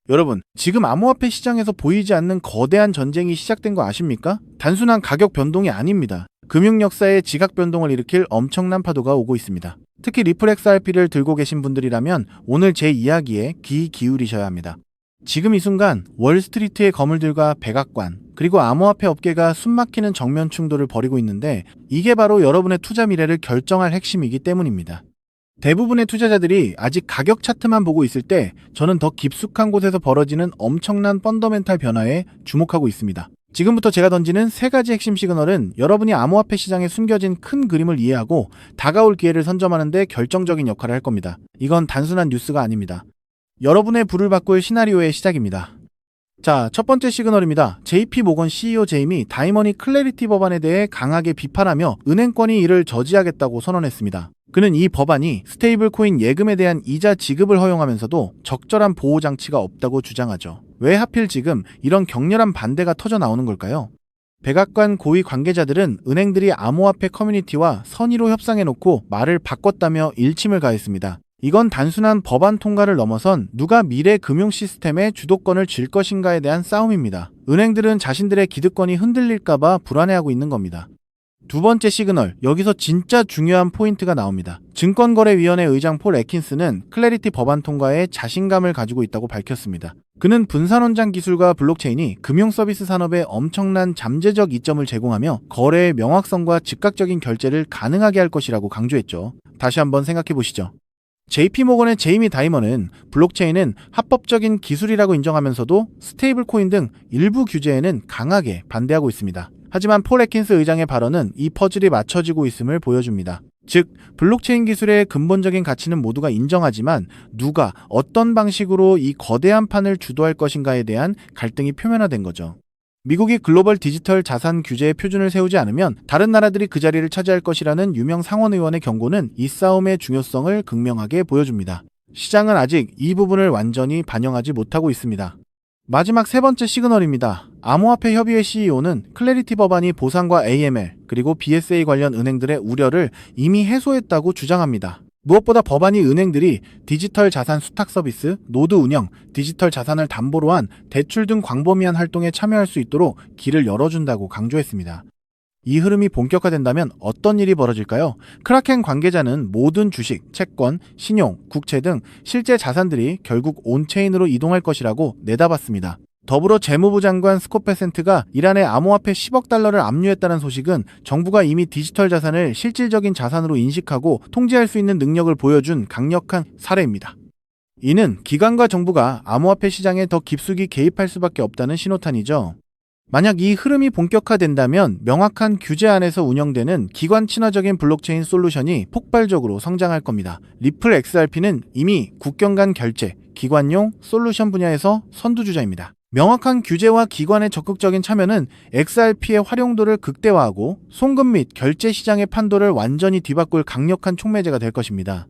여러분, 지금 암호화폐 시장에서 보이지 않는 거대한 전쟁이 시작된 거 아십니까? 단순한 가격 변동이 아닙니다. 금융 역사에 지각 변동을 일으킬 엄청난 파도가 오고 있습니다. 특히 리플 XRP를 들고 계신 분들이라면 오늘 제 이야기에 귀 기울이셔야 합니다. 지금 이 순간 월스트리트의 거물들과 백악관, 그리고 암호화폐 업계가 숨막히는 정면 충돌을 벌이고 있는데 이게 바로 여러분의 투자 미래를 결정할 핵심이기 때문입니다. 대부분의 투자자들이 아직 가격 차트만 보고 있을 때 저는 더 깊숙한 곳에서 벌어지는 엄청난 펀더멘탈 변화에 주목하고 있습니다. 지금부터 제가 던지는 3가지 핵심 시그널은 여러분이 암호화폐 시장에 숨겨진 큰 그림을 이해하고 다가올 기회를 선점하는 데 결정적인 역할을 할 겁니다. 이건 단순한 뉴스가 아닙니다. 여러분의 부를 바꿀 시나리오의 시작입니다. 자, 첫 번째 시그널입니다. JP모건 CEO 제임이 다이머니 클래리티 법안에 대해 강하게 비판하며 은행권이 이를 저지하겠다고 선언했습니다. 그는 이 법안이 스테이블 코인 예금에 대한 이자 지급을 허용하면서도 적절한 보호 장치가 없다고 주장하죠. 왜 하필 지금 이런 격렬한 반대가 터져 나오는 걸까요? 백악관 고위 관계자들은 은행들이 암호화폐 커뮤니티와 선의로 협상해놓고 말을 바꿨다며 일침을 가했습니다. 이건 단순한 법안 통과를 넘어선 누가 미래 금융 시스템의 주도권을 쥘 것인가에 대한 싸움입니다. 은행들은 자신들의 기득권이 흔들릴까봐 불안해하고 있는 겁니다. 두 번째 시그널, 여기서 진짜 중요한 포인트가 나옵니다. 증권거래위원회 의장 폴 애킨스는 클래리티 법안 통과에 자신감을 가지고 있다고 밝혔습니다. 그는 분산원장 기술과 블록체인이 금융서비스 산업에 엄청난 잠재적 이점을 제공하며 거래의 명확성과 즉각적인 결제를 가능하게 할 것이라고 강조했죠. 다시 한번 생각해 보시죠. JP모건의 제이미 다이먼은 블록체인은 합법적인 기술이라고 인정하면서도 스테이블 코인 등 일부 규제에는 강하게 반대하고 있습니다. 하지만 폴 애킨스 의장의 발언은 이 퍼즐이 맞춰지고 있음을 보여줍니다. 즉, 블록체인 기술의 근본적인 가치는 모두가 인정하지만 누가 어떤 방식으로 이 거대한 판을 주도할 것인가에 대한 갈등이 표면화된 거죠. 미국이 글로벌 디지털 자산 규제의 표준을 세우지 않으면 다른 나라들이 그 자리를 차지할 것이라는 유명 상원의원의 경고는 이 싸움의 중요성을 극명하게 보여줍니다. 시장은 아직 이 부분을 완전히 반영하지 못하고 있습니다. 마지막 3번째 시그널입니다. 암호화폐 협의회 CEO는 클래리티 법안이 보상과 AML 그리고 BSA 관련 은행들의 우려를 이미 해소했다고 주장합니다. 무엇보다 법안이 은행들이 디지털 자산 수탁 서비스, 노드 운영, 디지털 자산을 담보로 한 대출 등 광범위한 활동에 참여할 수 있도록 길을 열어준다고 강조했습니다. 이 흐름이 본격화된다면 어떤 일이 벌어질까요? 크라켄 관계자는 모든 주식, 채권, 신용, 국채 등 실제 자산들이 결국 온체인으로 이동할 것이라고 내다봤습니다. 더불어 재무부 장관 스콧 베센트가 이란의 암호화폐 10억 달러를 압류했다는 소식은 정부가 이미 디지털 자산을 실질적인 자산으로 인식하고 통제할 수 있는 능력을 보여준 강력한 사례입니다. 이는 기관과 정부가 암호화폐 시장에 더 깊숙이 개입할 수밖에 없다는 신호탄이죠. 만약 이 흐름이 본격화된다면 명확한 규제 안에서 운영되는 기관 친화적인 블록체인 솔루션이 폭발적으로 성장할 겁니다. 리플 XRP는 이미 국경 간 결제, 기관용 솔루션 분야에서 선두주자입니다. 명확한 규제와 기관의 적극적인 참여는 XRP의 활용도를 극대화하고 송금 및 결제 시장의 판도를 완전히 뒤바꿀 강력한 촉매제가 될 것입니다.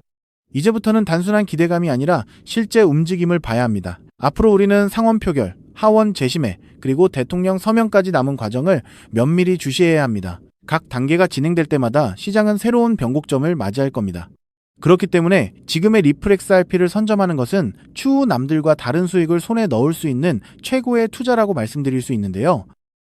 이제부터는 단순한 기대감이 아니라 실제 움직임을 봐야 합니다. 앞으로 우리는 상원 표결, 하원 재심회, 그리고 대통령 서명까지 남은 과정을 면밀히 주시해야 합니다. 각 단계가 진행될 때마다 시장은 새로운 변곡점을 맞이할 겁니다. 그렇기 때문에 지금의 리플 XRP를 선점하는 것은 추후 남들과 다른 수익을 손에 넣을 수 있는 최고의 투자라고 말씀드릴 수 있는데요.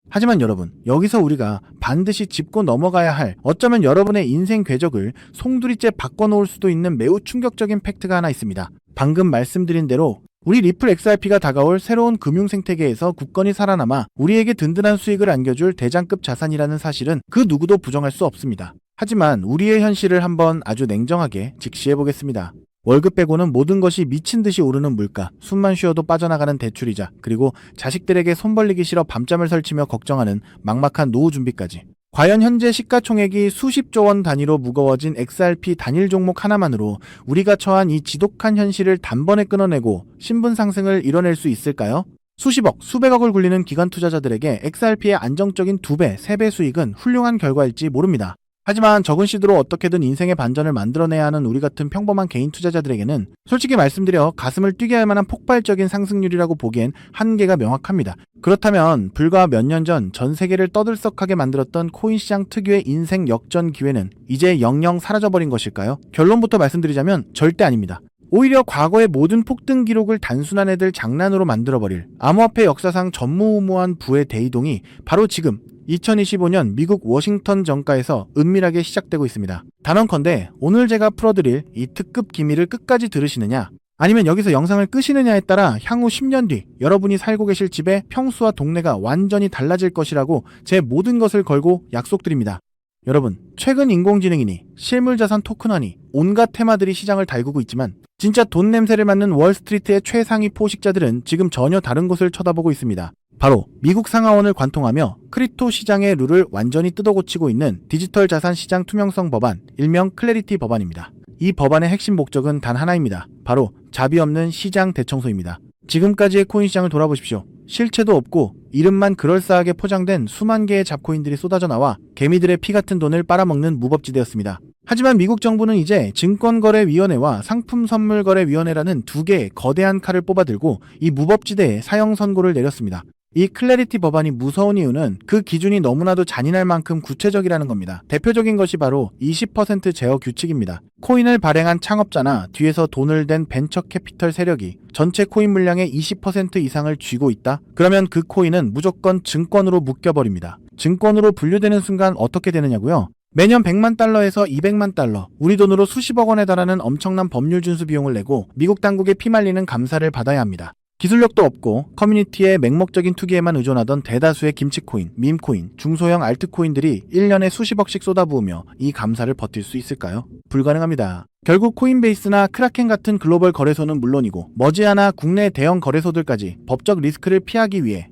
하지만 여러분, 여기서 우리가 반드시 짚고 넘어가야 할, 어쩌면 여러분의 인생 궤적을 송두리째 바꿔놓을 수도 있는 매우 충격적인 팩트가 하나 있습니다. 방금 말씀드린 대로 우리 리플 XRP가 다가올 새로운 금융 생태계에서 굳건히 살아남아 우리에게 든든한 수익을 안겨줄 대장급 자산이라는 사실은 그 누구도 부정할 수 없습니다. 하지만 우리의 현실을 한번 아주 냉정하게 직시해보겠습니다. 월급 빼고는 모든 것이 미친 듯이 오르는 물가, 숨만 쉬어도 빠져나가는 대출이자, 그리고 자식들에게 손 벌리기 싫어 밤잠을 설치며 걱정하는 막막한 노후 준비까지. 과연 현재 시가총액이 수십조 원 단위로 무거워진 XRP 단일 종목 하나만으로 우리가 처한 이 지독한 현실을 단번에 끊어내고 신분 상승을 이뤄낼 수 있을까요? 수십억, 수백억을 굴리는 기관 투자자들에게 XRP의 안정적인 2배, 3배 수익은 훌륭한 결과일지 모릅니다. 하지만 적은 시드로 어떻게든 인생의 반전을 만들어내야 하는 우리 같은 평범한 개인 투자자들에게는 솔직히 말씀드려 가슴을 뛰게 할 만한 폭발적인 상승률이라고 보기엔 한계가 명확합니다. 그렇다면 불과 몇 년 전 전 세계를 떠들썩하게 만들었던 코인 시장 특유의 인생 역전 기회는 이제 영영 사라져버린 것일까요? 결론부터 말씀드리자면 절대 아닙니다. 오히려 과거의 모든 폭등 기록을 단순한 애들 장난으로 만들어버릴 암호화폐 역사상 전무후무한 부의 대이동이 바로 지금 2025년 미국 워싱턴 정가에서 은밀하게 시작되고 있습니다. 단언컨대 오늘 제가 풀어드릴 이 특급 기밀을 끝까지 들으시느냐, 아니면 여기서 영상을 끄시느냐에 따라 향후 10년 뒤 여러분이 살고 계실 집의 평수와 동네가 완전히 달라질 것이라고 제 모든 것을 걸고 약속드립니다. 여러분, 최근 인공지능이니 실물자산 토큰화니 온갖 테마들이 시장을 달구고 있지만 진짜 돈 냄새를 맡는 월스트리트의 최상위 포식자들은 지금 전혀 다른 곳을 쳐다보고 있습니다. 바로 미국 상하원을 관통하며 크립토 시장의 룰을 완전히 뜯어고치고 있는 디지털 자산 시장 투명성 법안, 일명 클래리티 법안입니다. 이 법안의 핵심 목적은 단 하나입니다. 바로 자비 없는 시장 대청소입니다. 지금까지의 코인 시장을 돌아보십시오. 실체도 없고 이름만 그럴싸하게 포장된 수만 개의 잡코인들이 쏟아져 나와 개미들의 피 같은 돈을 빨아먹는 무법지대였습니다. 하지만 미국 정부는 이제 증권거래위원회와 상품선물거래위원회라는 두 개의 거대한 칼을 뽑아들고 이 무법지대에 사형 선고를 내렸습니다. 이 클래리티 법안이 무서운 이유는 그 기준이 너무나도 잔인할 만큼 구체적이라는 겁니다. 대표적인 것이 바로 20% 제어 규칙입니다. 코인을 발행한 창업자나 뒤에서 돈을 댄 벤처 캐피털 세력이 전체 코인 물량의 20% 이상을 쥐고 있다? 그러면 그 코인은 무조건 증권으로 묶여버립니다. 증권으로 분류되는 순간 어떻게 되느냐고요? 매년 100만 달러에서 200만 달러, 우리 돈으로 수십억 원에 달하는 엄청난 법률 준수 비용을 내고 미국 당국의 피말리는 감사를 받아야 합니다. 기술력도 없고 커뮤니티의 맹목적인 투기에만 의존하던 대다수의 김치코인, 밈코인, 중소형 알트코인들이 1년에 수십억씩 쏟아부으며 이 감사를 버틸 수 있을까요? 불가능합니다. 결국 코인베이스나 크라켄 같은 글로벌 거래소는 물론이고 머지않아 국내 대형 거래소들까지 법적 리스크를 피하기 위해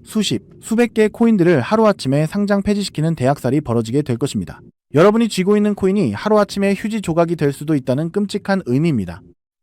수백 개의 코인들을 하루아침에 상장 폐지시키는 대학살이 벌어지게 될 것입니다. 여러분이 쥐고 있는 코인이 하루아침에 휴지 조각이 될 수도 있다는 끔찍한 의미입니다.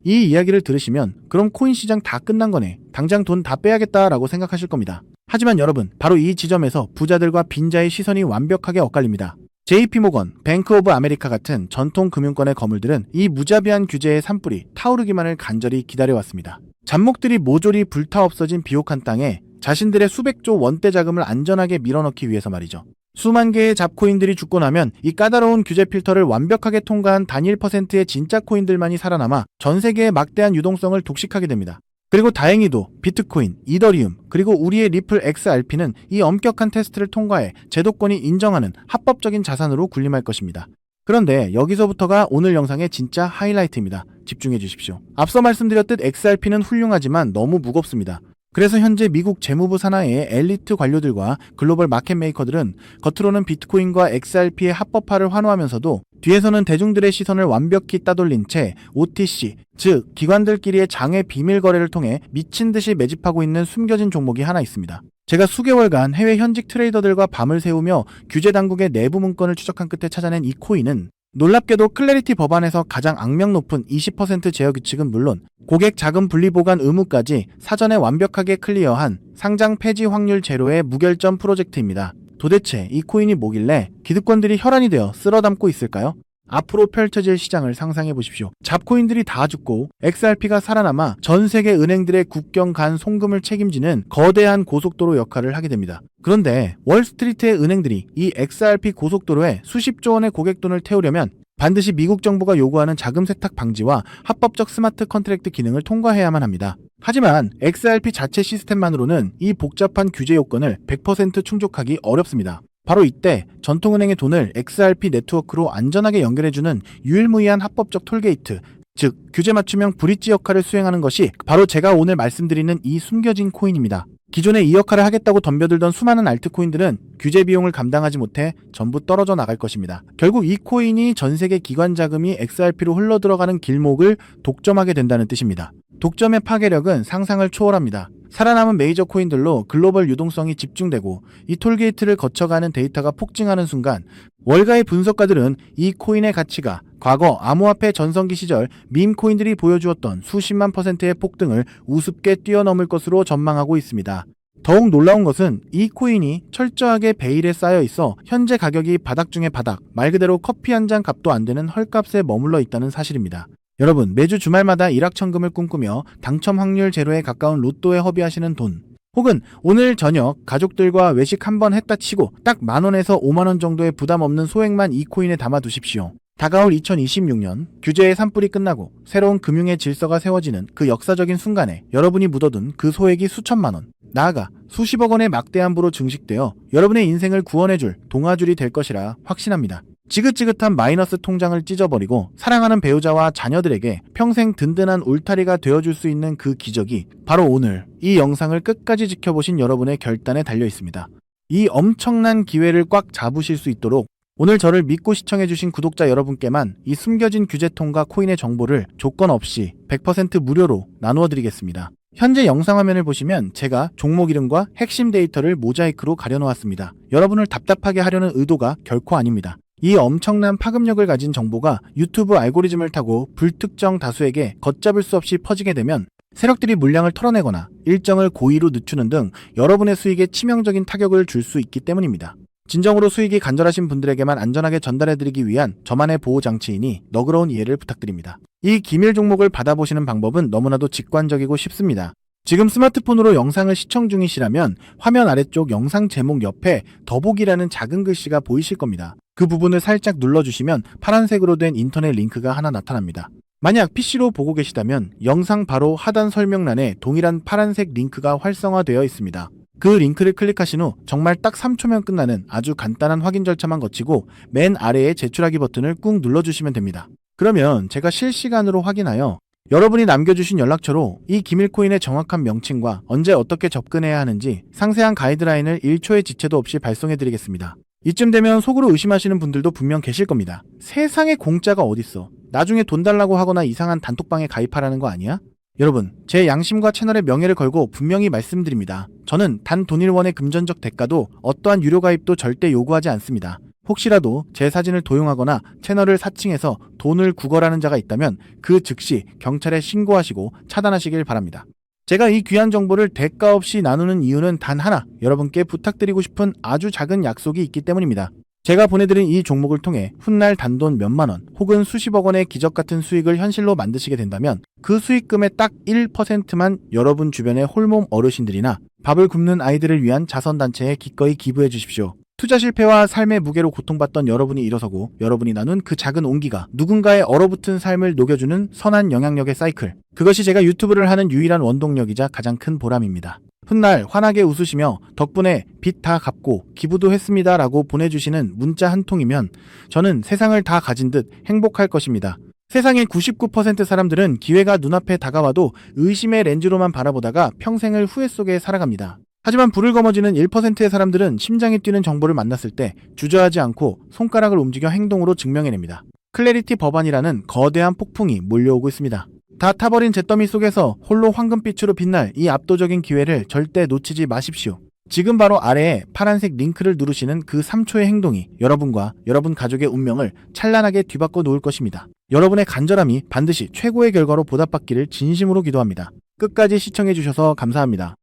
이 이야기를 들으시면 그럼 코인 시장 다 끝난 거네, 당장 돈 다 빼야겠다라고 생각하실 겁니다. 하지만 여러분, 바로 이 지점에서 부자들과 빈자의 시선이 완벽하게 엇갈립니다. JP모건, 뱅크 오브 아메리카 같은 전통 금융권의 거물들은 이 무자비한 규제의 산불이 타오르기만을 간절히 기다려왔습니다. 잡목들이 모조리 불타 없어진 비옥한 땅에 자신들의 수백조 원대 자금을 안전하게 밀어넣기 위해서 말이죠. 수만 개의 잡코인들이 죽고 나면 이 까다로운 규제 필터를 완벽하게 통과한 단 1%의 진짜 코인들만이 살아남아 전 세계의 막대한 유동성을 독식하게 됩니다. 그리고 다행히도 비트코인, 이더리움, 그리고 우리의 리플 XRP는 이 엄격한 테스트를 통과해 제도권이 인정하는 합법적인 자산으로 군림할 것입니다. 그런데 여기서부터가 오늘 영상의 진짜 하이라이트입니다. 집중해 주십시오. 앞서 말씀드렸듯 XRP는 훌륭하지만 너무 무겁습니다. 그래서 현재 미국 재무부 산하의 엘리트 관료들과 글로벌 마켓 메이커들은 겉으로는 비트코인과 XRP의 합법화를 환호하면서도 뒤에서는 대중들의 시선을 완벽히 따돌린 채 OTC, 즉 기관들끼리의 장외 비밀 거래를 통해 미친 듯이 매집하고 있는 숨겨진 종목이 하나 있습니다. 제가 수개월간 해외 현직 트레이더들과 밤을 새우며 규제 당국의 내부 문건을 추적한 끝에 찾아낸 이 코인은 놀랍게도 클래리티 법안에서 가장 악명 높은 20% 제어 규칙은 물론 고객 자금 분리 보관 의무까지 사전에 완벽하게 클리어한 상장 폐지 확률 제로의 무결점 프로젝트입니다. 도대체 이 코인이 뭐길래 기득권들이 혈안이 되어 쓸어담고 있을까요? 앞으로 펼쳐질 시장을 상상해 보십시오. 잡코인들이 다 죽고 XRP가 살아남아 전 세계 은행들의 국경 간 송금을 책임지는 거대한 고속도로 역할을 하게 됩니다. 그런데 월스트리트의 은행들이 이 XRP 고속도로에 수십조 원의 고객돈을 태우려면 반드시 미국 정부가 요구하는 자금 세탁 방지와 합법적 스마트 컨트랙트 기능을 통과해야만 합니다. 하지만 XRP 자체 시스템만으로는 이 복잡한 규제 요건을 100% 충족하기 어렵습니다. 바로 이때 전통은행의 돈을 XRP 네트워크로 안전하게 연결해주는 유일무이한 합법적 톨게이트, 즉 규제 맞춤형 브릿지 역할을 수행하는 것이 바로 제가 오늘 말씀드리는 이 숨겨진 코인입니다. 기존에 이 역할을 하겠다고 덤벼들던 수많은 알트코인들은 규제 비용을 감당하지 못해 전부 떨어져 나갈 것입니다. 결국 이 코인이 전 세계 기관 자금이 XRP로 흘러들어가는 길목을 독점하게 된다는 뜻입니다. 독점의 파괴력은 상상을 초월합니다. 살아남은 메이저 코인들로 글로벌 유동성이 집중되고 이 톨게이트를 거쳐가는 데이터가 폭증하는 순간 월가의 분석가들은 이 코인의 가치가 과거 암호화폐 전성기 시절 밈코인들이 보여주었던 수십만 %의 폭등을 우습게 뛰어넘을 것으로 전망하고 있습니다. 더욱 놀라운 것은 이 코인이 철저하게 베일에 쌓여 있어 현재 가격이 바닥 중의 바닥, 말 그대로 커피 한 잔 값도 안 되는 헐값에 머물러 있다는 사실입니다. 여러분, 매주 주말마다 일확천금을 꿈꾸며 당첨 확률 제로에 가까운 로또에 허비하시는 돈, 혹은 오늘 저녁 가족들과 외식 한번 했다 치고 딱 10,000원에서 50,000원 정도의 부담 없는 소액만 이 코인에 담아 두십시오. 다가올 2026년 규제의 산불이 끝나고 새로운 금융의 질서가 세워지는 그 역사적인 순간에 여러분이 묻어둔 그 소액이 수천만 원, 나아가 수십억 원의 막대한 부로 증식되어 여러분의 인생을 구원해줄 동아줄이 될 것이라 확신합니다. 지긋지긋한 마이너스 통장을 찢어버리고 사랑하는 배우자와 자녀들에게 평생 든든한 울타리가 되어줄 수 있는 그 기적이 바로 오늘 이 영상을 끝까지 지켜보신 여러분의 결단에 달려 있습니다. 이 엄청난 기회를 꽉 잡으실 수 있도록 오늘 저를 믿고 시청해주신 구독자 여러분께만 이 숨겨진 규제통과 코인의 정보를 조건 없이 100% 무료로 나누어드리겠습니다. 현재 영상 화면을 보시면 제가 종목 이름과 핵심 데이터를 모자이크로 가려놓았습니다. 여러분을 답답하게 하려는 의도가 결코 아닙니다. 이 엄청난 파급력을 가진 정보가 유튜브 알고리즘을 타고 불특정 다수에게 걷잡을 수 없이 퍼지게 되면 세력들이 물량을 털어내거나 일정을 고의로 늦추는 등 여러분의 수익에 치명적인 타격을 줄 수 있기 때문입니다. 진정으로 수익이 간절하신 분들에게만 안전하게 전달해드리기 위한 저만의 보호장치이니 너그러운 이해를 부탁드립니다. 이 기밀 종목을 받아보시는 방법은 너무나도 직관적이고 쉽습니다. 지금 스마트폰으로 영상을 시청 중이시라면 화면 아래쪽 영상 제목 옆에 더보기라는 작은 글씨가 보이실 겁니다. 그 부분을 살짝 눌러주시면 파란색으로 된 인터넷 링크가 하나 나타납니다. 만약 PC로 보고 계시다면 영상 바로 하단 설명란에 동일한 파란색 링크가 활성화되어 있습니다. 그 링크를 클릭하신 후 정말 딱 3초면 끝나는 아주 간단한 확인 절차만 거치고 맨 아래에 제출하기 버튼을 꾹 눌러주시면 됩니다. 그러면 제가 실시간으로 확인하여 여러분이 남겨주신 연락처로 이 기밀코인의 정확한 명칭과 언제 어떻게 접근해야 하는지 상세한 가이드라인을 1초의 지체도 없이 발송해드리겠습니다. 이쯤 되면 속으로 의심하시는 분들도 분명 계실 겁니다. 세상에 공짜가 어딨어? 나중에 돈 달라고 하거나 이상한 단톡방에 가입하라는 거 아니야? 여러분, 제 양심과 채널의 명예를 걸고 분명히 말씀드립니다. 저는 단 돈일원의 금전적 대가도 어떠한 유료 가입도 절대 요구하지 않습니다. 혹시라도 제 사진을 도용하거나 채널을 사칭해서 돈을 구걸하는 자가 있다면 그 즉시 경찰에 신고하시고 차단하시길 바랍니다. 제가 이 귀한 정보를 대가 없이 나누는 이유는 단 하나, 여러분께 부탁드리고 싶은 아주 작은 약속이 있기 때문입니다. 제가 보내드린 이 종목을 통해 훗날 단돈 몇만 원 혹은 수십억 원의 기적 같은 수익을 현실로 만드시게 된다면 그 수익금의 딱 1%만 여러분 주변의 홀몸 어르신들이나 밥을 굶는 아이들을 위한 자선단체에 기꺼이 기부해 주십시오. 투자 실패와 삶의 무게로 고통받던 여러분이 일어서고 여러분이 나눈 그 작은 온기가 누군가의 얼어붙은 삶을 녹여주는 선한 영향력의 사이클. 그것이 제가 유튜브를 하는 유일한 원동력이자 가장 큰 보람입니다. 훗날 환하게 웃으시며 덕분에 빚 다 갚고 기부도 했습니다 라고 보내주시는 문자 한 통이면 저는 세상을 다 가진 듯 행복할 것입니다. 세상의 99% 사람들은 기회가 눈앞에 다가와도 의심의 렌즈로만 바라보다가 평생을 후회 속에 살아갑니다. 하지만 불을 거머쥐는 1%의 사람들은 심장이 뛰는 정보를 만났을 때 주저하지 않고 손가락을 움직여 행동으로 증명해냅니다. 클래리티 법안이라는 거대한 폭풍이 몰려오고 있습니다. 다 타버린 잿더미 속에서 홀로 황금빛으로 빛날 이 압도적인 기회를 절대 놓치지 마십시오. 지금 바로 아래에 파란색 링크를 누르시는 그 3초의 행동이 여러분과 여러분 가족의 운명을 찬란하게 뒤바꿔 놓을 것입니다. 여러분의 간절함이 반드시 최고의 결과로 보답받기를 진심으로 기도합니다. 끝까지 시청해주셔서 감사합니다.